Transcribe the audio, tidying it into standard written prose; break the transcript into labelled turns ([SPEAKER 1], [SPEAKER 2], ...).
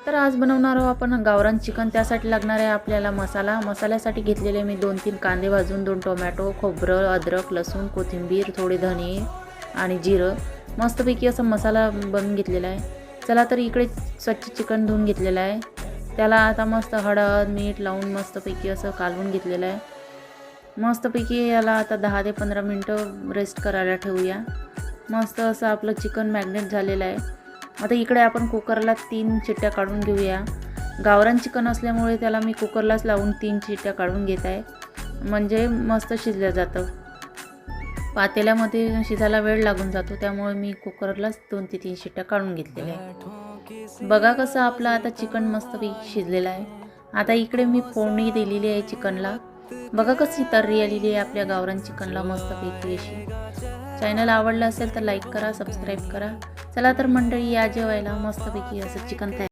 [SPEAKER 1] तर आज बनवणार आहोत आपण गावरान चिकन। त्यासाठी लागणार आहे आपल्याला मसाल्यासाठी घेतलेले मी 2-3 कांदे भाजून, 2 टोमॅटो, खोबरं, अद्रक, लसूण, कोथिंबीर, थोडे धने आणि जिरं मस्तपैकी असा मसाला बनवून घेतलेला आहे। चला तर इकडे स्वच्छ चिकन धुवून घेतलेलं आहे। त्याला आता मस्त हळद मीठ लावून मस्तपैकी असं कालवून घेतलेलं आहे। मस्तपैकी याला आता 10 ते 15 मिनिटं रेस्ट करायला ठेवूया। मस्त असं आपलं चिकन मॅग्नेट झालेलं आहे। आता इकडे आपण कुकरला 3 शिट्ट्या काढून घेऊया। गावरान चिकन असल्यामुळे त्याला मी कुकरलाच लावून 3 शिट्ट्या काढून घेत आहे, म्हणजे मस्त शिजलं जातं। पातेल्यामध्ये शिजायला वेळ लागून जातो, त्यामुळे मी कुकरलाच 2 ते 3 शिट्ट्या काढून घेतलेल्या आहे। बघा कसं आपलं आता चिकन मस्तपैकी शिजलेलं आहे। आता इकडे मी फोडणी दिलेली आहे चिकनला। बघा कशी तर्री आलेली आहे आपल्या गावरान चिकनला मस्तपैकी अशी। चॅनल आवडलं असेल तर लाईक करा, सबस्क्राईब करा। चला तर मंडळी या जेवायला। मस्तपैकी असं चिकन तयार